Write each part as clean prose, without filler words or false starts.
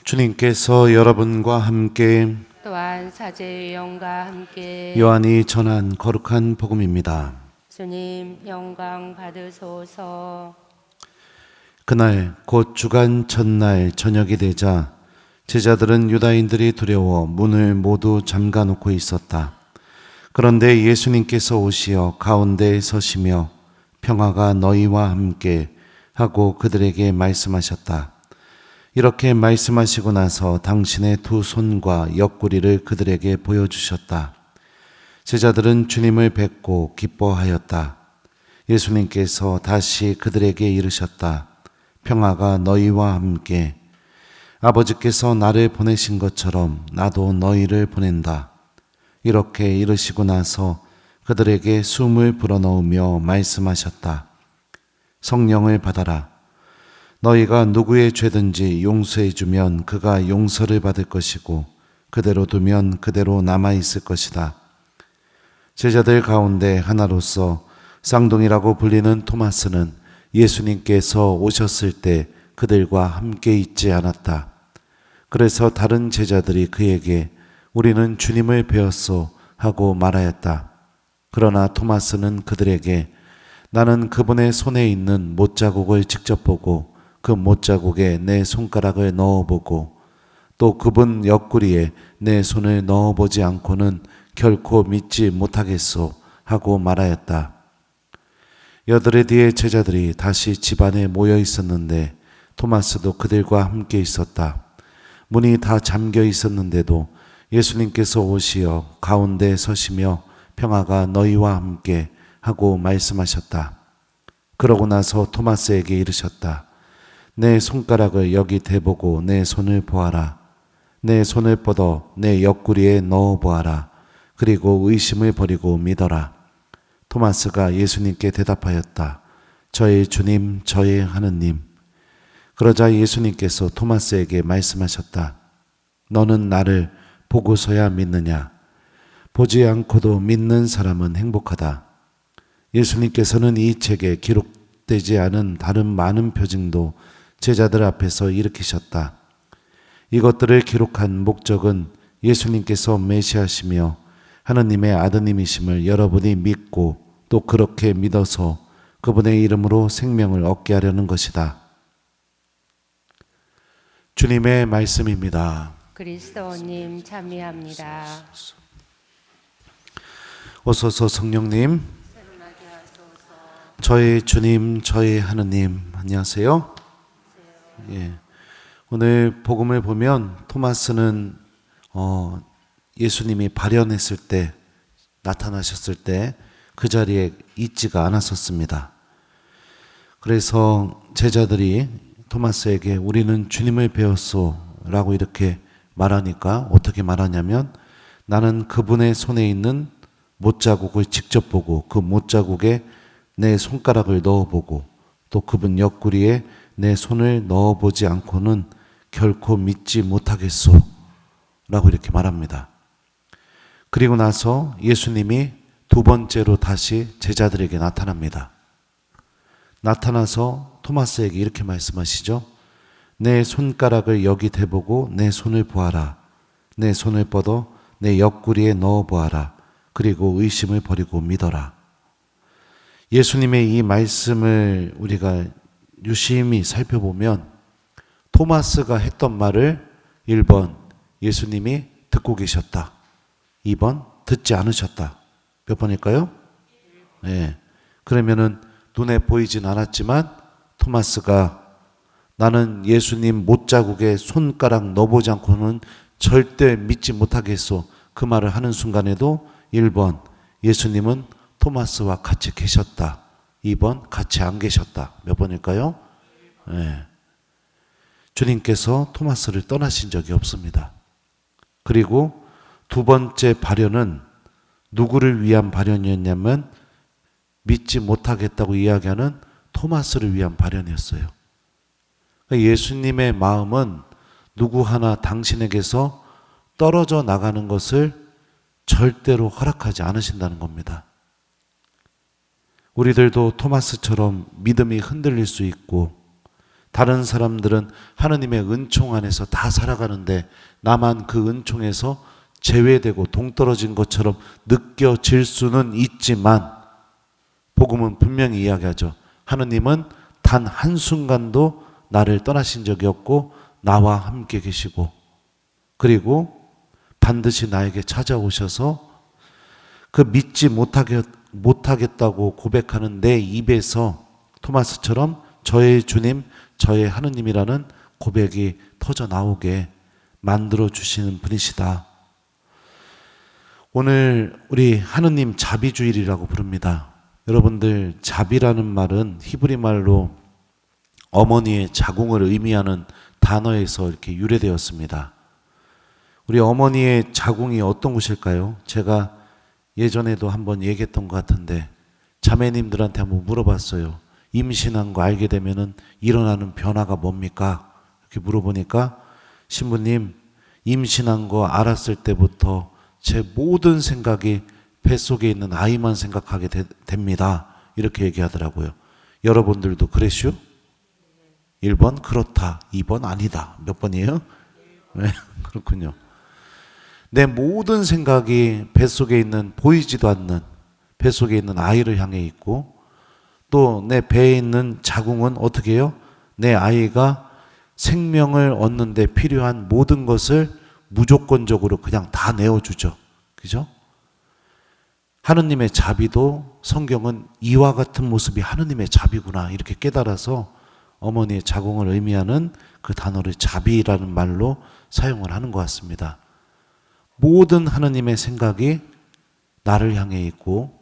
주님께서 여러분과 함께 또한 사제의 영과 함께 요한이 전한 거룩한 복음입니다. 주님 영광 받으소서. 그날 곧 주간 첫날 저녁이 되자 제자들은 유다인들이 두려워 문을 모두 잠가 놓고 있었다. 그런데 예수님께서 오시어 가운데에 서시며 평화가 너희와 함께 하고 그들에게 말씀하셨다. 이렇게 말씀하시고 나서 당신의 두 손과 옆구리를 그들에게 보여주셨다. 제자들은 주님을 뵙고 기뻐하였다. 예수님께서 다시 그들에게 이르셨다. 평화가 너희와 함께. 아버지께서 나를 보내신 것처럼 나도 너희를 보낸다. 이렇게 이르시고 나서 그들에게 숨을 불어넣으며 말씀하셨다. 성령을 받아라. 너희가 누구의 죄든지 용서해 주면 그가 용서를 받을 것이고 그대로 두면 그대로 남아 있을 것이다. 제자들 가운데 하나로서 쌍둥이라고 불리는 토마스는 예수님께서 오셨을 때 그들과 함께 있지 않았다. 그래서 다른 제자들이 그에게 우리는 주님을 배웠소 하고 말하였다. 그러나 토마스는 그들에게 나는 그분의 손에 있는 못자국을 직접 보고 그 못자국에 내 손가락을 넣어보고 또 그분 옆구리에 내 손을 넣어보지 않고는 결코 믿지 못하겠소 하고 말하였다. 여드레 뒤에 제자들이 다시 집안에 모여 있었는데 토마스도 그들과 함께 있었다. 문이 다 잠겨 있었는데도 예수님께서 오시어 가운데 서시며 평화가 너희와 함께 하고 말씀하셨다. 그러고 나서 토마스에게 이르셨다. 내 손가락을 여기 대보고 내 손을 보아라. 내 손을 뻗어 내 옆구리에 넣어 보아라. 그리고 의심을 버리고 믿어라. 토마스가 예수님께 대답하였다. 저의 주님, 저의 하느님. 그러자 예수님께서 토마스에게 말씀하셨다. 너는 나를 보고서야 믿느냐? 보지 않고도 믿는 사람은 행복하다. 예수님께서는 이 책에 기록되지 않은 다른 많은 표징도 제자들 앞에서 일으키셨다. 이것들을 기록한 목적은 예수님께서 메시아시며 하느님의 아드님이심을 여러분이 믿고 또 그렇게 믿어서 그분의 이름으로 생명을 얻게 하려는 것이다. 주님의 말씀입니다. 그리스도님 참여합니다. 오소서 성령님, 저희 주님, 저희 하느님, 안녕하세요. 예, 오늘 복음을 보면 토마스는 예수님이 발현했을 때, 나타나셨을 때 그 자리에 있지가 않았었습니다. 그래서 제자들이 토마스에게 우리는 주님을 배웠소 라고 이렇게 말하니까 어떻게 말하냐면 나는 그분의 손에 있는 못자국을 직접 보고 그 못자국에 내 손가락을 넣어보고 또 그분 옆구리에 내 손을 넣어보지 않고는 결코 믿지 못하겠소 라고 이렇게 말합니다. 그리고 나서 예수님이 두 번째로 다시 제자들에게 나타납니다. 나타나서 토마스에게 이렇게 말씀하시죠. 내 손가락을 여기 대보고 내 손을 보아라. 내 손을 뻗어 내 옆구리에 넣어 보아라. 그리고 의심을 버리고 믿어라. 예수님의 이 말씀을 우리가 유심히 살펴보면 토마스가 했던 말을 1번 예수님이 듣고 계셨다. 2번 듣지 않으셨다. 몇 번일까요? 네. 그러면은 눈에 보이진 않았지만 토마스가 나는 예수님 못자국에 손가락 넣어보지 않고는 절대 믿지 못하겠소. 그 말을 하는 순간에도 1번 예수님은 토마스와 같이 계셨다. 2번 같이 안 계셨다. 몇 번일까요? 네. 주님께서 토마스를 떠나신 적이 없습니다. 그리고 두 번째 발현은 누구를 위한 발현이었냐면 믿지 못하겠다고 이야기하는 토마스를 위한 발현이었어요. 예수님의 마음은 누구 하나 당신에게서 떨어져 나가는 것을 절대로 허락하지 않으신다는 겁니다. 우리들도 토마스처럼 믿음이 흔들릴 수 있고 다른 사람들은 하느님의 은총 안에서 다 살아가는데 나만 그 은총에서 제외되고 동떨어진 것처럼 느껴질 수는 있지만 복음은 분명히 이야기하죠. 하느님은 단 한순간도 나를 떠나신 적이 없고 나와 함께 계시고 그리고 반드시 나에게 찾아오셔서 그 믿지 못하겠다고 고백하는 내 입에서 토마스처럼 저의 주님, 저의 하느님이라는 고백이 터져 나오게 만들어 주시는 분이시다. 오늘 우리 하느님 자비주일이라고 부릅니다. 여러분들 자비라는 말은 히브리 말로 어머니의 자궁을 의미하는 단어에서 이렇게 유래되었습니다. 우리 어머니의 자궁이 어떤 곳일까요? 제가 예전에도 한번 얘기했던 것 같은데 자매님들한테 한번 물어봤어요. 임신한 거 알게 되면은 일어나는 변화가 뭡니까? 이렇게 물어보니까 신부님, 임신한 거 알았을 때부터 제 모든 생각이 뱃속에 있는 아이만 생각하게 됩니다. 이렇게 얘기하더라고요. 여러분들도 그랬슈? 1번 그렇다, 2번 아니다. 몇 번이에요? 네, 그렇군요. 내 모든 생각이 뱃속에 있는 보이지도 않는 뱃속에 있는 아이를 향해 있고 또 내 배에 있는 자궁은 어떻게 해요? 내 아이가 생명을 얻는 데 필요한 모든 것을 무조건적으로 그냥 다 내어주죠. 그죠? 하느님의 자비도 성경은 이와 같은 모습이 하느님의 자비구나 이렇게 깨달아서 어머니의 자궁을 의미하는 그 단어를 자비라는 말로 사용을 하는 것 같습니다. 모든 하느님의 생각이 나를 향해 있고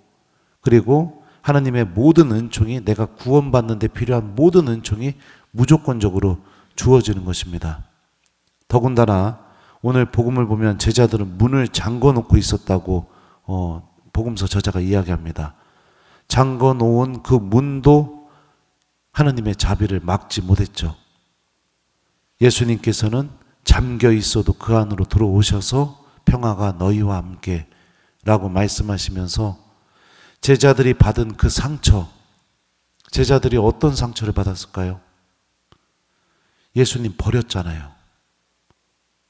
그리고 하느님의 모든 은총이 내가 구원받는 데 필요한 모든 은총이 무조건적으로 주어지는 것입니다. 더군다나 오늘 복음을 보면 제자들은 문을 잠궈 놓고 있었다고 복음서 저자가 이야기합니다. 잠궈 놓은 그 문도 하느님의 자비를 막지 못했죠. 예수님께서는 잠겨 있어도 그 안으로 들어오셔서 평화가 너희와 함께 라고 말씀하시면서 제자들이 받은 그 상처, 제자들이 어떤 상처를 받았을까요? 예수님 버렸잖아요.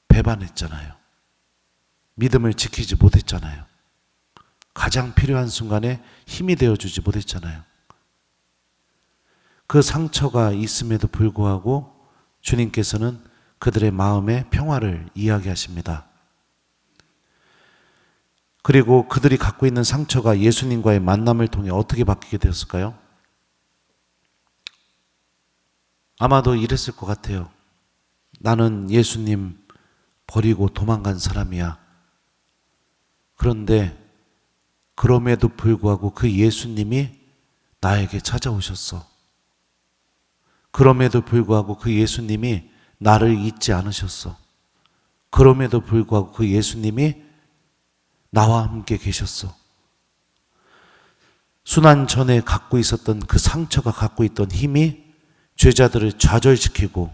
배반했잖아요. 믿음을 지키지 못했잖아요. 가장 필요한 순간에 힘이 되어주지 못했잖아요. 그 상처가 있음에도 불구하고 주님께서는 그들의 마음에 평화를 이야기하십니다. 그리고 그들이 갖고 있는 상처가 예수님과의 만남을 통해 어떻게 바뀌게 되었을까요? 아마도 이랬을 것 같아요. 나는 예수님 버리고 도망간 사람이야. 그런데 그럼에도 불구하고 그 예수님이 나에게 찾아오셨어. 그럼에도 불구하고 그 예수님이 나를 잊지 않으셨어. 그럼에도 불구하고 그 예수님이 나와 함께 계셨어. 순환 전에 갖고 있었던 그 상처가 갖고 있던 힘이 죄자들을 좌절시키고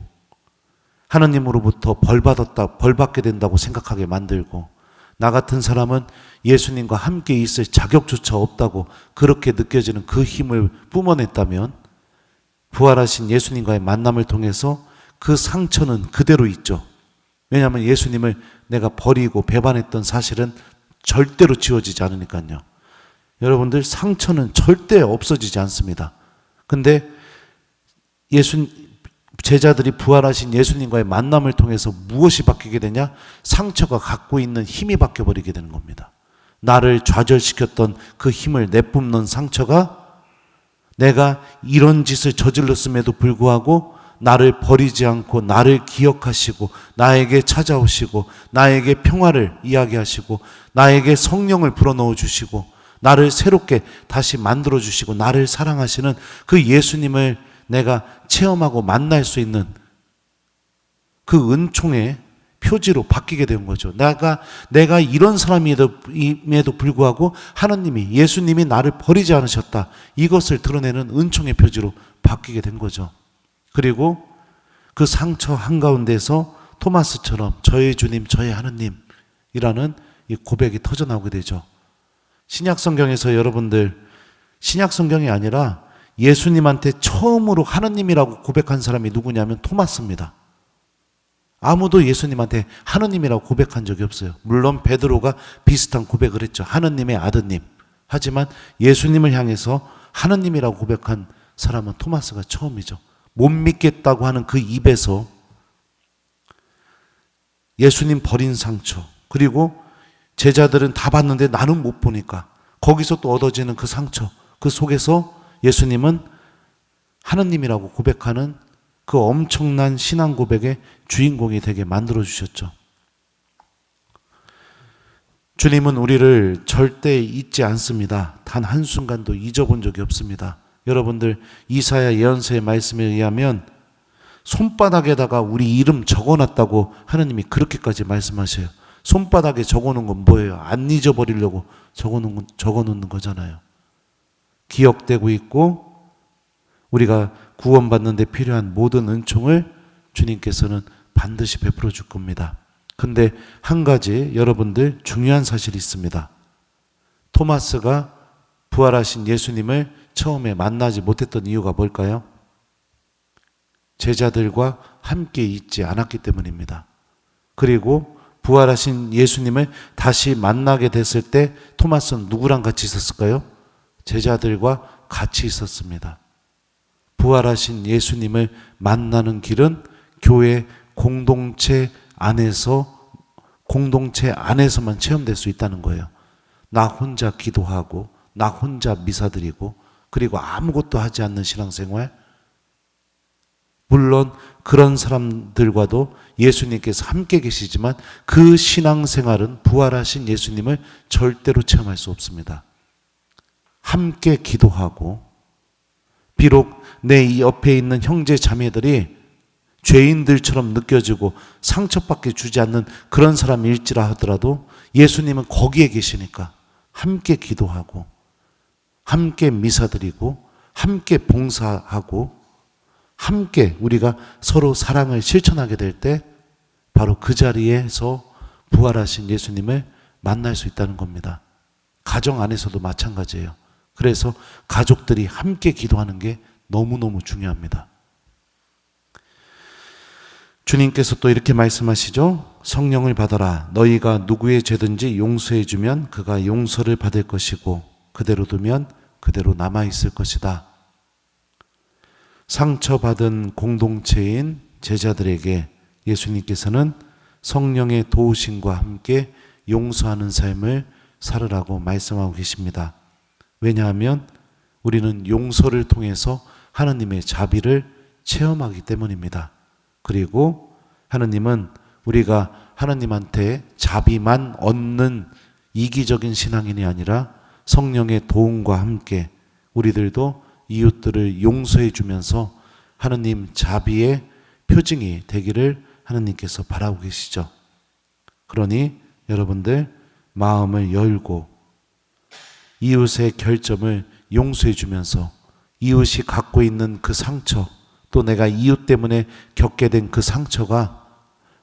하느님으로부터 벌받게 된다고 생각하게 만들고 나 같은 사람은 예수님과 함께 있을 자격조차 없다고 그렇게 느껴지는 그 힘을 뿜어냈다면 부활하신 예수님과의 만남을 통해서 그 상처는 그대로 있죠. 왜냐하면 예수님을 내가 버리고 배반했던 사실은 절대로 지워지지 않으니까요. 여러분들 상처는 절대 없어지지 않습니다. 근데 제자들이 부활하신 예수님과의 만남을 통해서 무엇이 바뀌게 되냐? 상처가 갖고 있는 힘이 바뀌어버리게 되는 겁니다. 나를 좌절시켰던 그 힘을 내뿜는 상처가 내가 이런 짓을 저질렀음에도 불구하고 나를 버리지 않고 나를 기억하시고 나에게 찾아오시고 나에게 평화를 이야기하시고 나에게 성령을 불어넣어 주시고 나를 새롭게 다시 만들어 주시고 나를 사랑하시는 그 예수님을 내가 체험하고 만날 수 있는 그 은총의 표지로 바뀌게 된 거죠. 내가 이런 사람임에도 불구하고 하나님이 예수님이 나를 버리지 않으셨다. 이것을 드러내는 은총의 표지로 바뀌게 된 거죠. 그리고 그 상처 한가운데서 토마스처럼 저의 주님, 저의 하느님이라는 이 고백이 터져나오게 되죠. 신약 성경에서 여러분들 신약 성경이 아니라 예수님한테 처음으로 하느님이라고 고백한 사람이 누구냐면 토마스입니다. 아무도 예수님한테 하느님이라고 고백한 적이 없어요. 물론 베드로가 비슷한 고백을 했죠. 하느님의 아드님. 하지만 예수님을 향해서 하느님이라고 고백한 사람은 토마스가 처음이죠. 못 믿겠다고 하는 그 입에서 예수님 버린 상처, 그리고 제자들은 다 봤는데 나는 못 보니까 거기서 또 얻어지는 그 상처, 그 속에서 예수님은 하느님이라고 고백하는 그 엄청난 신앙 고백의 주인공이 되게 만들어 주셨죠. 주님은 우리를 절대 잊지 않습니다. 단 한순간도 잊어본 적이 없습니다. 여러분들 이사야 예언서의 말씀에 의하면 손바닥에다가 우리 이름 적어놨다고 하느님이 그렇게까지 말씀하셔요. 손바닥에 적어놓은 건 뭐예요? 안 잊어버리려고 적어놓는 거잖아요. 기억되고 있고 우리가 구원받는 데 필요한 모든 은총을 주님께서는 반드시 베풀어 줄 겁니다. 근데 한 가지 여러분들 중요한 사실이 있습니다. 토마스가 부활하신 예수님을 처음에 만나지 못했던 이유가 뭘까요? 제자들과 함께 있지 않았기 때문입니다. 그리고 부활하신 예수님을 다시 만나게 됐을 때 토마스는 누구랑 같이 있었을까요? 제자들과 같이 있었습니다. 부활하신 예수님을 만나는 길은 교회 공동체 안에서만 체험될 수 있다는 거예요. 나 혼자 기도하고 나 혼자 미사 드리고 그리고 아무것도 하지 않는 신앙생활. 물론 그런 사람들과도 예수님께서 함께 계시지만 그 신앙생활은 부활하신 예수님을 절대로 체험할 수 없습니다. 함께 기도하고 비록 내 옆에 있는 형제 자매들이 죄인들처럼 느껴지고 상처밖에 주지 않는 그런 사람일지라 하더라도 예수님은 거기에 계시니까 함께 기도하고 함께 미사드리고 함께 봉사하고 함께 우리가 서로 사랑을 실천하게 될 때 바로 그 자리에서 부활하신 예수님을 만날 수 있다는 겁니다. 가정 안에서도 마찬가지예요. 그래서 가족들이 함께 기도하는 게 너무너무 중요합니다. 주님께서 또 이렇게 말씀하시죠. 성령을 받아라. 너희가 누구의 죄든지 용서해 주면 그가 용서를 받을 것이고 그대로 두면 그대로 남아있을 것이다. 상처받은 공동체인 제자들에게 예수님께서는 성령의 도우심과 함께 용서하는 삶을 살으라고 말씀하고 계십니다. 왜냐하면 우리는 용서를 통해서 하나님의 자비를 체험하기 때문입니다. 그리고 하나님은 우리가 하나님한테 자비만 얻는 이기적인 신앙인이 아니라 성령의 도움과 함께 우리들도 이웃들을 용서해 주면서 하나님 자비의 표징이 되기를 하나님께서 바라고 계시죠. 그러니 여러분들 마음을 열고 이웃의 결점을 용서해 주면서 이웃이 갖고 있는 그 상처, 또 내가 이웃 때문에 겪게 된 그 상처가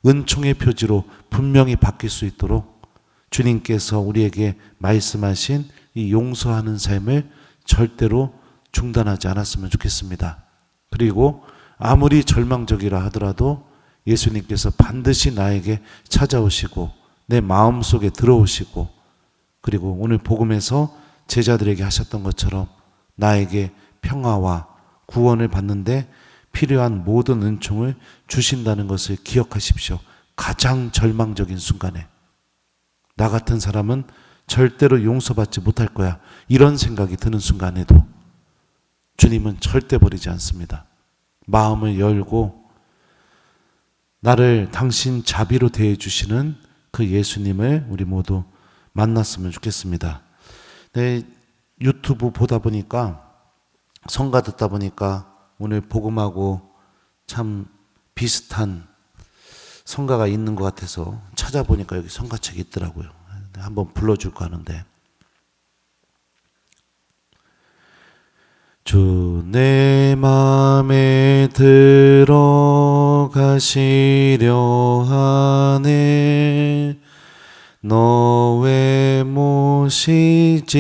은총의 표지로 분명히 바뀔 수 있도록 주님께서 우리에게 말씀하신 이 용서하는 삶을 절대로 중단하지 않았으면 좋겠습니다. 그리고 아무리 절망적이라 하더라도 예수님께서 반드시 나에게 찾아오시고 내 마음속에 들어오시고 그리고 오늘 복음에서 제자들에게 하셨던 것처럼 나에게 평화와 구원을 받는데 필요한 모든 은총을 주신다는 것을 기억하십시오. 가장 절망적인 순간에 나 같은 사람은 절대로 용서받지 못할 거야. 이런 생각이 드는 순간에도 주님은 절대 버리지 않습니다. 마음을 열고 나를 당신 자비로 대해주시는 그 예수님을 우리 모두 만났으면 좋겠습니다. 네, 유튜브 보다 보니까 성가 듣다 보니까 오늘 복음하고 참 비슷한 성가가 있는 것 같아서 찾아보니까 여기 성가책이 있더라고요. 한번 불러줄까 하는데 주 내 맘에 들어가시려 하네 너 왜 모시지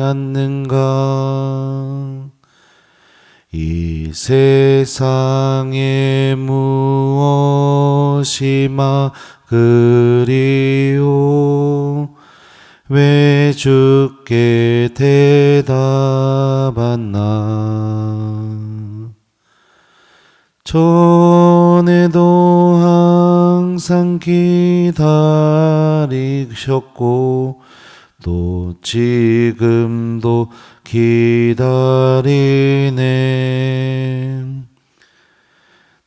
않는가 이 세상에 무엇이 막으리요 왜 주께 대답하나 전에도 항상 기다리셨고 또 지금도 기다리네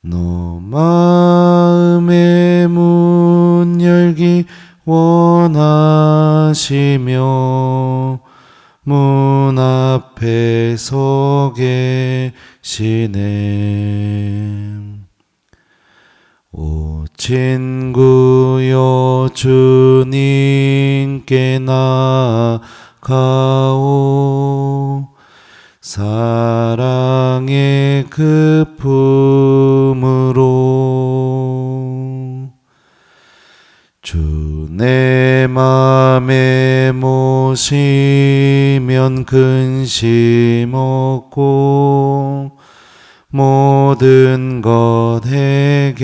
너 마음의 문 열기 원하시며 문 앞에 서 계시네 오 친구여 주님께 나가오 사랑의 그 품으로 주 내 맘에 모시면 근심 없고 모든 것 해결되리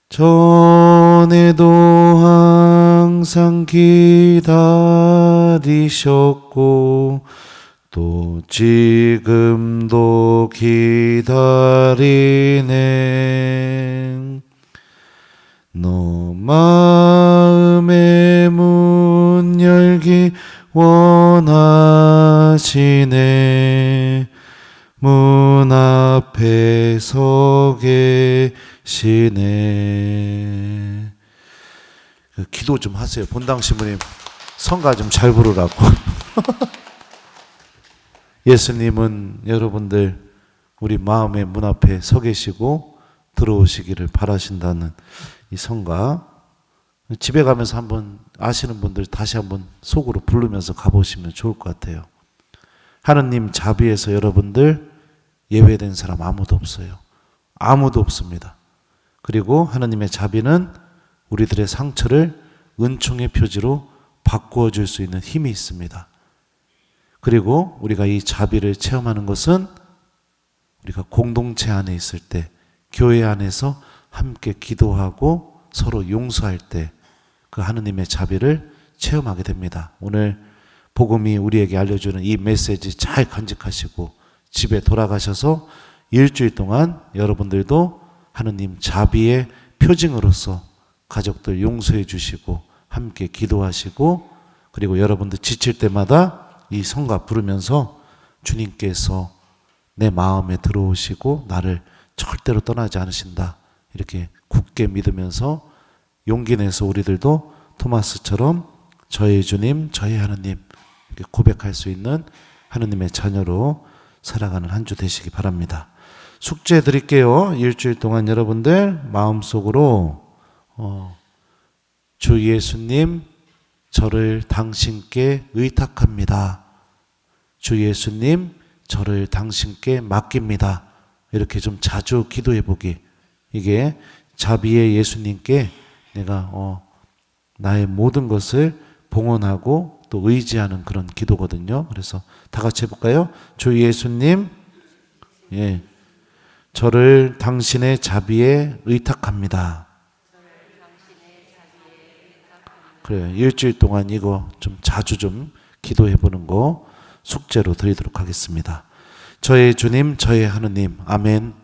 전에도 항상 기다리셨고 또 지금도 기다리네 너 마음의 문 열기 원하시네 문 앞에 서 계시네 기도 좀 하세요 본당 신부님 성가 좀 잘 부르라고 예수님은 여러분들 우리 마음의 문 앞에 서 계시고 들어오시기를 바라신다는 이 성가 집에 가면서 한번 아시는 분들 다시 한번 속으로 부르면서 가보시면 좋을 것 같아요. 하느님 자비에서 여러분들 예외된 사람 아무도 없어요. 아무도 없습니다. 그리고 하느님의 자비는 우리들의 상처를 은총의 표지로 바꾸어 줄 수 있는 힘이 있습니다. 그리고 우리가 이 자비를 체험하는 것은 우리가 공동체 안에 있을 때 교회 안에서 함께 기도하고 서로 용서할 때 그 하느님의 자비를 체험하게 됩니다. 오늘 복음이 우리에게 알려주는 이 메시지 잘 간직하시고 집에 돌아가셔서 일주일 동안 여러분들도 하느님 자비의 표징으로서 가족들 용서해 주시고 함께 기도하시고 그리고 여러분들 지칠 때마다 이 성가 부르면서 주님께서 내 마음에 들어오시고 나를 절대로 떠나지 않으신다 이렇게 굳게 믿으면서 용기 내서 우리들도 토마스처럼 저의 주님 저의 하느님 이렇게 고백할 수 있는 하느님의 자녀로 살아가는 한 주 되시기 바랍니다. 숙제 드릴게요. 일주일 동안 여러분들 마음속으로 주 예수님 저를 당신께 의탁합니다. 주 예수님 저를 당신께 맡깁니다. 이렇게 좀 자주 기도해 보기. 이게 자비의 예수님께 내가 나의 모든 것을 봉헌하고 또 의지하는 그런 기도거든요. 그래서 다 같이 해볼까요? 주 예수님, 예, 저를 당신의 자비에 의탁합니다. 그래요. 일주일 동안 이거 좀 자주 좀 기도해 보는 거 숙제로 드리도록 하겠습니다. 저의 주님, 저의 하느님, 아멘.